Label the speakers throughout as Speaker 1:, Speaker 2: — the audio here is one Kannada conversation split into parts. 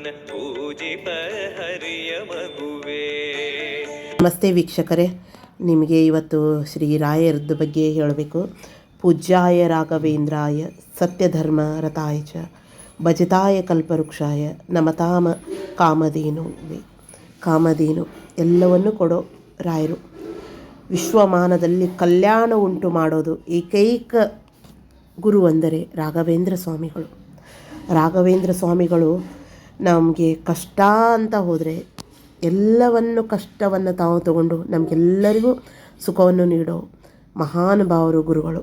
Speaker 1: ಪೂಜಿಪ ಹರಿಯ ಮಗುವೇ.
Speaker 2: ನಮಸ್ತೆ ವೀಕ್ಷಕರೇ, ನಿಮಗೆ ಇವತ್ತು ಶ್ರೀ ರಾಯರದ್ದು ಬಗ್ಗೆ ಹೇಳಬೇಕು. ಪೂಜ್ಯಾಯ ರಾಘವೇಂದ್ರಾಯ ಸತ್ಯಧರ್ಮ ರತಾಯ ಚ ಭಜತಾಯ ಕಲ್ಪವೃಕ್ಷಾಯ ನಮತಾಮ ಕಾಮಧೇನು ಎಲ್ಲವನ್ನು ಕೊಡೋ ರಾಯರು. ವಿಶ್ವಮಾನದಲ್ಲಿ ಕಲ್ಯಾಣ ಉಂಟು ಮಾಡೋದು ಏಕೈಕ ಗುರು ಅಂದರೆ ರಾಘವೇಂದ್ರ ಸ್ವಾಮಿಗಳು. ರಾಘವೇಂದ್ರ ಸ್ವಾಮಿಗಳು ನಮಗೆ ಕಷ್ಟ ಅಂತ ಹೋದರೆ ಎಲ್ಲವನ್ನು ಕಷ್ಟವನ್ನು ತಾವು ತಗೊಂಡು ನಮಗೆಲ್ಲರಿಗೂ ಸುಖವನ್ನು ನೀಡೋ ಮಹಾನುಭಾವರು ಗುರುಗಳು.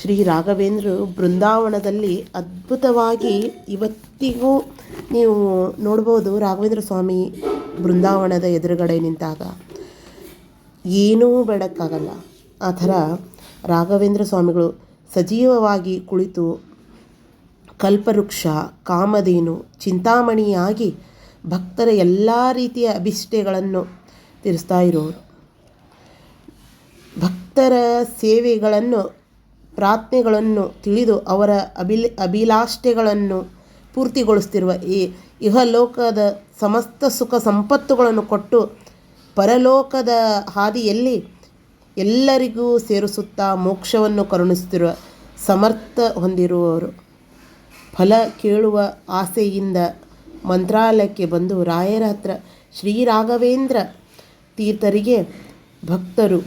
Speaker 2: ಶ್ರೀ ರಾಘವೇಂದ್ರರು ಬೃಂದಾವನದಲ್ಲಿ ಅದ್ಭುತವಾಗಿ ಇವತ್ತಿಗೂ ನೀವು ನೋಡ್ಬೋದು. ರಾಘವೇಂದ್ರ ಸ್ವಾಮಿ ಬೃಂದಾವನದ ಎದುರುಗಡೆ ನಿಂತಾಗ ಏನೂ ಬೇಡಕ್ಕಾಗಲ್ಲ. ಆ ಥರ ರಾಘವೇಂದ್ರ ಸ್ವಾಮಿಗಳು ಸಜೀವವಾಗಿ ಕುಳಿತು ಕಲ್ಪವೃಕ್ಷ, ಕಾಮಧೇನು, ಚಿಂತಾಮಣಿಯಾಗಿ ಭಕ್ತರ ಎಲ್ಲ ರೀತಿಯ ಅಭಿಷ್ಟಗಳನ್ನು ತೀರಿಸ್ತಾ ಇರೋರು. ಭಕ್ತರ ಸೇವೆಗಳನ್ನು, ಪ್ರಾರ್ಥನೆಗಳನ್ನು ತಿಳಿದು ಅವರ ಅಭಿಲಾಷೆಗಳನ್ನು ಪೂರ್ತಿಗೊಳಿಸ್ತಿರುವ ಈ ಇಹಲೋಕದ ಸಮಸ್ತ ಸುಖ ಸಂಪತ್ತುಗಳನ್ನು ಕೊಟ್ಟು ಪರಲೋಕದ ಹಾದಿಯಲ್ಲಿ ಎಲ್ಲರಿಗೂ ಸೇರಿಸುತ್ತಾ ಮೋಕ್ಷವನ್ನು ಕರುಣಿಸುತ್ತಿರುವ ಸಮರ್ಥ ಹೊಂದಿರುವವರು. ಫಲ ಕೇಳುವ ಆಸೆಯಿಂದ ಮಂತ್ರಾಲಯಕ್ಕೆ ಬಂದು ರಾಯರ ಹತ್ರ ಶ್ರೀ ರಾಘವೇಂದ್ರ ತೀರ್ಥರಿಗೆ ಭಕ್ತರು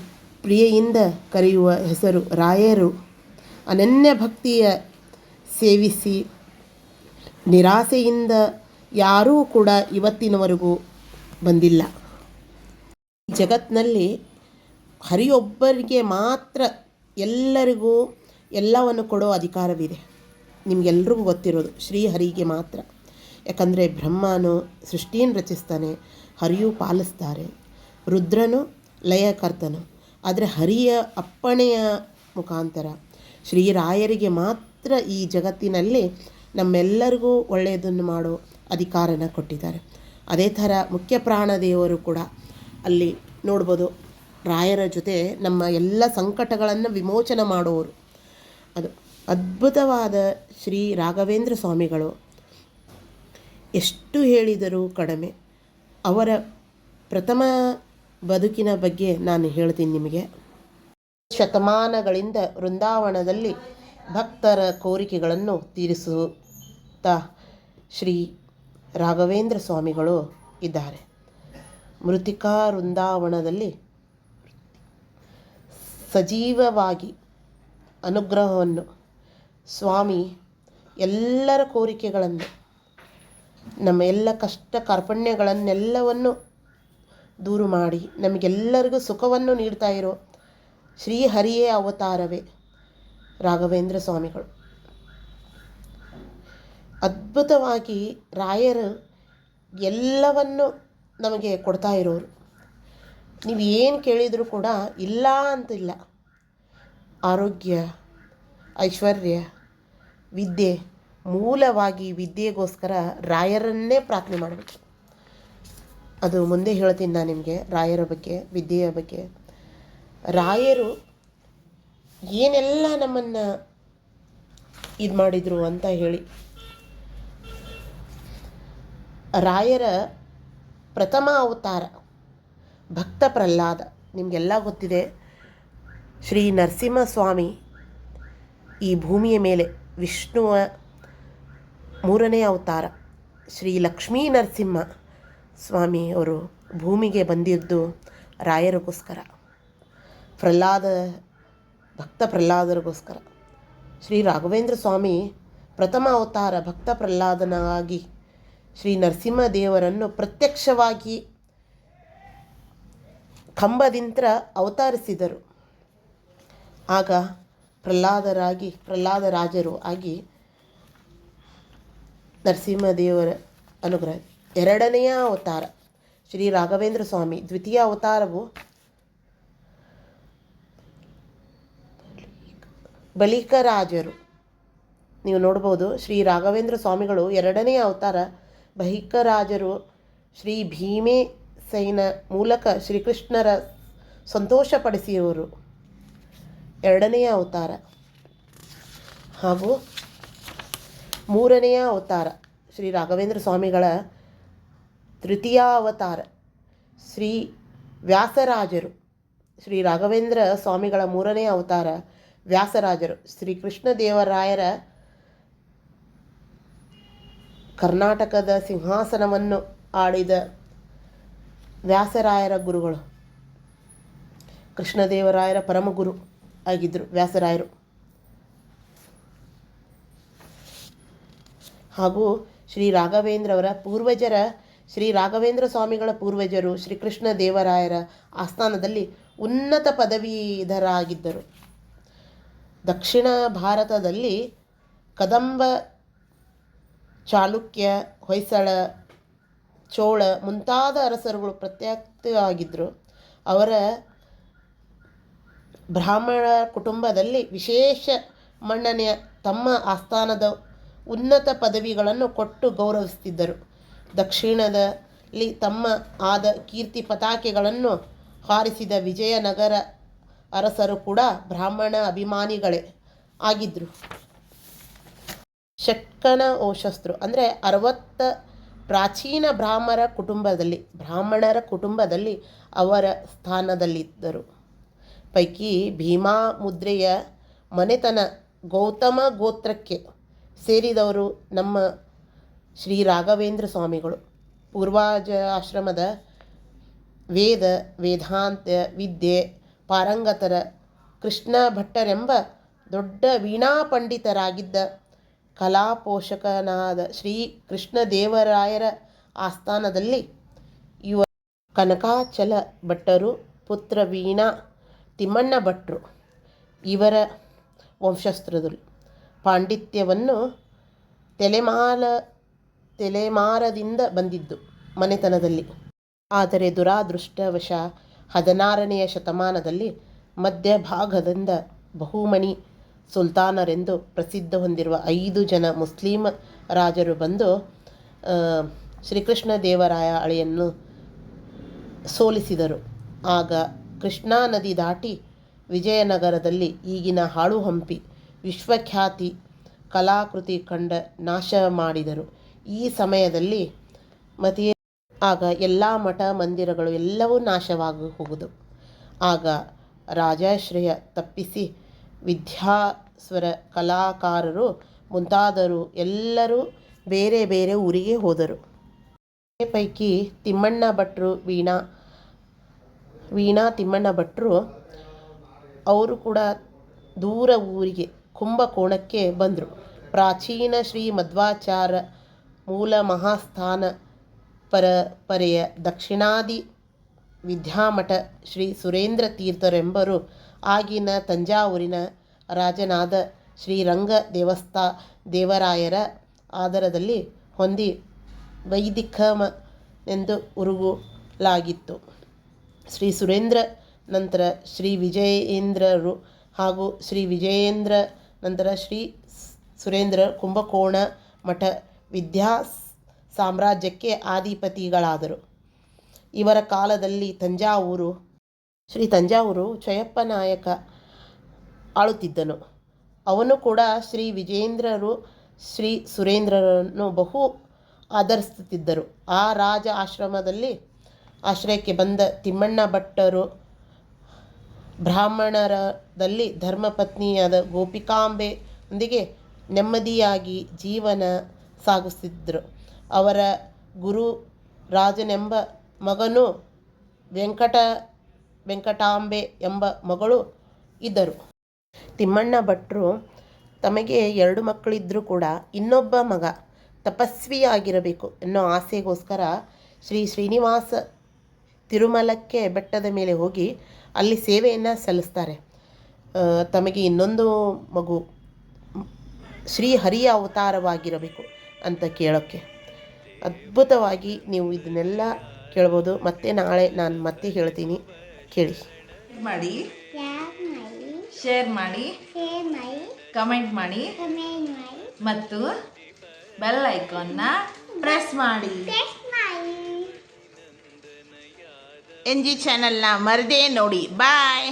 Speaker 2: ಪ್ರಿಯೆಯಿಂದ ಕರೆಯುವ ಹೆಸರು ರಾಯರು. ಅನನ್ಯ ಭಕ್ತಿಯ ಸೇವಿಸಿ ನಿರಾಸೆಯಿಂದ ಯಾರೂ ಕೂಡ ಇವತ್ತಿನವರೆಗೂ ಬಂದಿಲ್ಲ. ಜಗತ್ತಿನಲ್ಲಿ ಹರಿಯೊಬ್ಬರಿಗೆ ಮಾತ್ರ ಎಲ್ಲರಿಗೂ ಎಲ್ಲವನ್ನು ಕೊಡೋ ಅಧಿಕಾರವಿದೆ. ನಿಮಗೆಲ್ರಿಗೂ ಗೊತ್ತಿರೋದು ಶ್ರೀಹರಿಗೆ ಮಾತ್ರ. ಯಾಕಂದರೆ ಬ್ರಹ್ಮನು ಸೃಷ್ಟಿಯನ್ನು ರಚಿಸ್ತಾನೆ, ಹರಿಯು ಪಾಲಿಸ್ತಾರೆ, ರುದ್ರನು ಲಯಕರ್ತನು. ಆದರೆ ಹರಿಯ ಅಪ್ಪಣೆಯ ಮುಖಾಂತರ ಶ್ರೀರಾಯರಿಗೆ ಮಾತ್ರ ಈ ಜಗತ್ತಿನಲ್ಲಿ ನಮ್ಮೆಲ್ಲರಿಗೂ ಒಳ್ಳೆಯದನ್ನು ಮಾಡೋ ಅಧಿಕಾರನ ಕೊಟ್ಟಿದ್ದಾರೆ. ಅದೇ ಥರ ಮುಖ್ಯ ಪ್ರಾಣದೇವರು ಕೂಡ ಅಲ್ಲಿ ನೋಡ್ಬೋದು. ರಾಯರ ಜೊತೆ ನಮ್ಮ ಎಲ್ಲ ಸಂಕಟಗಳನ್ನು ವಿಮೋಚನೆ ಮಾಡುವವರು. ಅದು ಅದ್ಭುತವಾದ ಶ್ರೀ ರಾಘವೇಂದ್ರ ಸ್ವಾಮಿಗಳು. ಎಷ್ಟು ಹೇಳಿದರೂ ಕಡಿಮೆ. ಅವರ ಪ್ರಥಮ ಬದುಕಿನ ಬಗ್ಗೆ ನಾನು ಹೇಳ್ತೀನಿ ನಿಮಗೆ. ಶತಮಾನಗಳಿಂದ ವೃಂದಾವನದಲ್ಲಿ ಭಕ್ತರ ಕೋರಿಕೆಗಳನ್ನು ತೀರಿಸುತ್ತಾ ಶ್ರೀ ರಾಘವೇಂದ್ರ ಸ್ವಾಮಿಗಳು ಇದ್ದಾರೆ. ಮೃತ್ತಿಕಾ ವೃಂದಾವನದಲ್ಲಿ ಸಜೀವವಾಗಿ ಅನುಗ್ರಹವನ್ನು ಸ್ವಾಮಿ ಎಲ್ಲರ ಕೋರಿಕೆಗಳನ್ನು, ನಮ್ಮ ಎಲ್ಲ ಕಷ್ಟ ಕಾರ್ಪಣ್ಯಗಳನ್ನೆಲ್ಲವನ್ನು ದೂರು ಮಾಡಿ ನಮಗೆಲ್ಲರಿಗೂ ಸುಖವನ್ನು ನೀಡ್ತಾ ಇರೋ ಶ್ರೀಹರಿಯೇ ಅವತಾರವೇ ರಾಘವೇಂದ್ರ ಸ್ವಾಮಿಗಳು. ಅದ್ಭುತವಾಗಿ ರಾಯರು ಎಲ್ಲವನ್ನು ನಮಗೆ ಕೊಡ್ತಾ ಇರೋರು. ನೀವು ಏನು ಕೇಳಿದರೂ ಕೂಡ ಇಲ್ಲ ಅಂತಿಲ್ಲ. ಆರೋಗ್ಯ, ಐಶ್ವರ್ಯ, ವಿದ್ಯೆ, ಮೂಲವಾಗಿ ವಿದ್ಯೆಗೋಸ್ಕರ ರಾಯರನ್ನೇ ಪ್ರಾರ್ಥನೆ ಮಾಡಬೇಕು. ಅದು ಮುಂದೆ ಹೇಳ್ತೀನಿ ನಾನು ನಿಮಗೆ ರಾಯರ ಬಗ್ಗೆ, ವಿದ್ಯೆಯ ಬಗ್ಗೆ. ರಾಯರು ಏನೆಲ್ಲ ನಮ್ಮನ್ನು ಇದು ಮಾಡಿದರು ಅಂತ ಹೇಳಿ. ರಾಯರ ಪ್ರಥಮ ಅವತಾರ ಭಕ್ತ ಪ್ರಹ್ಲಾದ. ನಿಮಗೆಲ್ಲ ಗೊತ್ತಿದೆ. ಶ್ರೀ ನರಸಿಂಹಸ್ವಾಮಿ ಈ ಭೂಮಿಯ ಮೇಲೆ ವಿಷ್ಣುವ ಮೂರನೇ ಅವತಾರ. ಶ್ರೀ ಲಕ್ಷ್ಮೀ ನರಸಿಂಹ ಸ್ವಾಮಿ ಅವರು ಭೂಮಿಗೆ ಬಂದಿದ್ದು ರಾಯರಿಗೋಸ್ಕರ, ಭಕ್ತ ಪ್ರಹ್ಲಾದರಿಗೋಸ್ಕರ. ಶ್ರೀ ರಾಘವೇಂದ್ರ ಸ್ವಾಮಿ ಪ್ರಥಮ ಅವತಾರ ಭಕ್ತ ಪ್ರಹ್ಲಾದನಾಗಿ ಶ್ರೀ ನರಸಿಂಹ ದೇವರನ್ನು ಪ್ರತ್ಯಕ್ಷವಾಗಿ ಕಂಬದಿಂದ ಅವತರಿಸಿದರು. ಆಗ ಪ್ರಹ್ಲಾದರಾಜರು ಆಗಿ ನರಸಿಂಹದೇವರ ಅನುಗ್ರಹ. ಎರಡನೆಯ ಅವತಾರ ಶ್ರೀ ರಾಘವೇಂದ್ರ ಸ್ವಾಮಿ. ದ್ವಿತೀಯ ಅವತಾರವು ಬಲಿಕರಾಜರು. ನೀವು ನೋಡ್ಬೋದು ಶ್ರೀ ರಾಘವೇಂದ್ರ ಸ್ವಾಮಿಗಳು ಎರಡನೆಯ ಅವತಾರ ಬಲಿಕರಾಜರು. ಶ್ರೀ ಭೀಮಸೇನ ಮೂಲಕ ಶ್ರೀಕೃಷ್ಣರ ಸಂತೋಷಪಡಿಸಿರುವರು ಎರಡನೆಯ ಅವತಾರ. ಹಾಗೂ ಮೂರನೆಯ ಅವತಾರ ಶ್ರೀ ರಾಘವೇಂದ್ರ ಸ್ವಾಮಿಗಳ ತೃತೀಯ ಅವತಾರ ಶ್ರೀ ವ್ಯಾಸರಾಜರು. ಶ್ರೀ ರಾಘವೇಂದ್ರ ಸ್ವಾಮಿಗಳ ಮೂರನೇ ಅವತಾರ ವ್ಯಾಸರಾಜರು. ಶ್ರೀ ಕೃಷ್ಣದೇವರಾಯರ ಕರ್ನಾಟಕದ ಸಿಂಹಾಸನವನ್ನು ಆಳಿದ ವ್ಯಾಸರಾಯರ ಗುರುಗಳು. ಕೃಷ್ಣದೇವರಾಯರ ಪರಮಗುರು ಆಗಿದ್ದರು ವ್ಯಾಸರಾಯರು. ಹಾಗೂ ಶ್ರೀ ರಾಘವೇಂದ್ರವರ ಪೂರ್ವಜರ ಶ್ರೀ ರಾಘವೇಂದ್ರ ಸ್ವಾಮಿಗಳ ಪೂರ್ವಜರು ಶ್ರೀ ಕೃಷ್ಣ ದೇವರಾಯರ ಆಸ್ಥಾನದಲ್ಲಿ ಉನ್ನತ ಪದವೀಧರಾಗಿದ್ದರು. ದಕ್ಷಿಣ ಭಾರತದಲ್ಲಿ ಕದಂಬ, ಚಾಲುಕ್ಯ, ಹೊಯ್ಸಳ, ಚೋಳ ಮುಂತಾದ ಅರಸರುಗಳು ಪ್ರತ್ಯಕ್ಷವಾಗಿದ್ದರು. ಅವರ ಬ್ರಾಹ್ಮಣ ಕುಟುಂಬದಲ್ಲಿ ವಿಶೇಷ ಮನ್ನಣೆಯ ತಮ್ಮ ಆಸ್ಥಾನದ ಉನ್ನತ ಪದವಿಗಳನ್ನು ಕೊಟ್ಟು ಗೌರವಿಸುತ್ತಿದ್ದರು. ದಕ್ಷಿಣದಲ್ಲಿ ತಮ್ಮ ಆದ ಕೀರ್ತಿ ಪತಾಕೆಗಳನ್ನು ಹಾರಿಸಿದ ವಿಜಯನಗರ ಅರಸರು ಕೂಡ ಬ್ರಾಹ್ಮಣ ಅಭಿಮಾನಿಗಳೇ ಆಗಿದ್ದರು. ಷಟ್ಕನ ವಂಶಸ್ಥರು ಅಂದರೆ 60 ಪ್ರಾಚೀನ ಬ್ರಾಹ್ಮಣರ ಕುಟುಂಬದಲ್ಲಿ ಅವರ ಸ್ಥಾನದಲ್ಲಿದ್ದರು. ಪೈಕಿ ಭೀಮಾ ಮುದ್ರೆಯ ಮನೆತನ ಗೌತಮ ಗೋತ್ರಕ್ಕೆ ಸೇರಿದವರು ನಮ್ಮ ಶ್ರೀ ರಾಘವೇಂದ್ರ ಸ್ವಾಮಿಗಳು. ಪೂರ್ವಾಜ ಆಶ್ರಮದ ವೇದಾಂತ ವಿದ್ಯೆ ಪಾರಂಗತರ ಕೃಷ್ಣ ಭಟ್ಟರೆಂಬ ದೊಡ್ಡ ವೀಣಾ ಪಂಡಿತರಾಗಿದ್ದ ಕಲಾಪೋಷಕನಾದ ಶ್ರೀ ಕೃಷ್ಣದೇವರಾಯರ ಆಸ್ಥಾನದಲ್ಲಿ ಕನಕಾಚಲ ಭಟ್ಟರು ಪುತ್ರ ವೀಣಾ ತಿಮ್ಮಣ್ಣ ಭಟ್ರು ಇವರ ವಂಶಸ್ಥರು. ಪಾಂಡಿತ್ಯವನ್ನು ತಲೆಮಾರದಿಂದ ಬಂದಿದ್ದು ಮನೆತನದಲ್ಲಿ. ಆದರೆ ದುರಾದೃಷ್ಟವಶ 16ನೇ ಶತಮಾನದಲ್ಲಿ ಮಧ್ಯಭಾಗದಿಂದ ಬಹುಮನಿ ಸುಲ್ತಾನರೆಂದು ಪ್ರಸಿದ್ಧ ಹೊಂದಿರುವ 5 ಜನ ಮುಸ್ಲಿಂ ರಾಜರು ಬಂದು ಶ್ರೀಕೃಷ್ಣ ದೇವರಾಯ ಅಳಿಯನ್ನು ಸೋಲಿಸಿದರು. ಆಗ ಕೃಷ್ಣಾ ನದಿ ದಾಟಿ ವಿಜಯನಗರದಲ್ಲಿ ಈಗಿನ ಹಾಳು ಹಂಪಿ ವಿಶ್ವಖ್ಯಾತಿ ಕಲಾಕೃತಿ ಕಂಡ ನಾಶ ಮಾಡಿದರು. ಈ ಸಮಯದಲ್ಲಿ ಆಗ ಎಲ್ಲ ಮಠ ಮಂದಿರಗಳು ಎಲ್ಲವೂ ನಾಶವಾಗಿ ಹೋಗುವುದು. ಆಗ ರಾಜಾಶ್ರಯ ತಪ್ಪಿಸಿ ವಿದ್ಯಾಸ್ವರ ಕಲಾಕಾರರು ಮುಂತಾದರು ಎಲ್ಲರೂ ಬೇರೆ ಬೇರೆ ಊರಿಗೆ ಹೋದರು. ಪೈಕಿ ತಿಮ್ಮಣ್ಣ ಭಟ್ರು ವೀಣಾ ತಿಮ್ಮಣ್ಣ ಭಟ್ರು ಅವರು ಕೂಡ ದೂರ ಊರಿಗೆ ಕುಂಭಕೋಣಕ್ಕೆ ಬಂದರು. ಪ್ರಾಚೀನ ಶ್ರೀ ಮಧ್ವಾಚಾರ ಮೂಲ ಮಹಾಸ್ಥಾನ ಪರಂಪರೆಯ ದಕ್ಷಿಣಾದಿ ವಿದ್ಯಾಮಠ ಶ್ರೀ ಸುರೇಂದ್ರ ತೀರ್ಥರೆಂಬರು ಆಗಿನ ತಂಜಾವೂರಿನ ರಾಜನಾದ ಶ್ರೀರಂಗ ದೇವರಾಯರ ಆಧಾರದಲ್ಲಿ ಹೊಂದಿ ವೈದಿಕನೆಂದು ಉರುಗಲಾಗಿತ್ತು. ಶ್ರೀ ಸುರೇಂದ್ರ ನಂತರ ಶ್ರೀ ವಿಜಯೇಂದ್ರರು ಹಾಗೂ ಶ್ರೀ ವಿಜಯೇಂದ್ರ ನಂತರ ಶ್ರೀ ಸುರೇಂದ್ರ ಕುಂಭಕೋಣ ಮಠ ವಿದ್ಯಾ ಸಾಮ್ರಾಜ್ಯಕ್ಕೆ ಅಧಿಪತಿಗಳಾದರು. ಇವರ ಕಾಲದಲ್ಲಿ ತಂಜಾವೂರು ಚೊಯ್ಯಪ್ಪ ನಾಯಕ ಆಳುತ್ತಿದ್ದನು. ಅವನು ಕೂಡ ಶ್ರೀ ವಿಜಯೇಂದ್ರರು ಶ್ರೀ ಸುರೇಂದ್ರರನ್ನು ಬಹು ಆದರಿಸುತ್ತಿದ್ದರು. ಆ ರಾಜ ಆಶ್ರಯಕ್ಕೆ ಬಂದ ತಿಮ್ಮಣ್ಣ ಭಟ್ಟರು ಬ್ರಾಹ್ಮಣರದಲ್ಲಿ ಧರ್ಮಪತ್ನಿಯಾದ ಗೋಪಿಕಾಂಬೆಯೊಂದಿಗೆ ನೆಮ್ಮದಿಯಾಗಿ ಜೀವನ ಸಾಗಿಸುತ್ತಿದ್ದರು. ಅವರ ಗುರು ರಾಜನೆಂಬ ಮಗನೂ ವೆಂಕಟಾಂಬೆ ಎಂಬ ಮಗಳು ಇದ್ದರು. ತಿಮ್ಮಣ್ಣ ಭಟ್ರು ತಮಗೆ 2 ಮಕ್ಕಳಿದ್ದರೂ ಕೂಡ ಇನ್ನೊಬ್ಬ ಮಗ ತಪಸ್ವಿಯಾಗಿರಬೇಕು ಎನ್ನೋ ಆಸೆಗೋಸ್ಕರ ಶ್ರೀನಿವಾಸ ತಿರುಮಲಕ್ಕೆ ಬೆಟ್ಟದ ಮೇಲೆ ಹೋಗಿ ಅಲ್ಲಿ ಸೇವೆಯನ್ನು ಸಲ್ಲಿಸ್ತಾರೆ. ತಮಗೆ ಇನ್ನೊಂದು ಮಗು ಶ್ರೀಹರಿಯ ಅವತಾರವಾಗಿರಬೇಕು ಅಂತ ಕೇಳೋಕ್ಕೆ. ಅದ್ಭುತವಾಗಿ ನೀವು ಇದನ್ನೆಲ್ಲ ಕೇಳ್ಬೋದು. ಮತ್ತೆ ನಾಳೆ ನಾನು ಮತ್ತೆ ಹೇಳ್ತೀನಿ, ಕೇಳಿ.
Speaker 3: ಶೇರ್ ಮಾಡಿ ಕಮೆಂಟ್ ಮಾಡಿ ಮತ್ತು ಬೆಲ್ ಐಕಾನ್ನ ಪ್ರೆಸ್ ಮಾಡಿ. NG ಚಾನೆಲ್ನ ಮರದೇ ನೋಡಿ. ಬಾಯ್.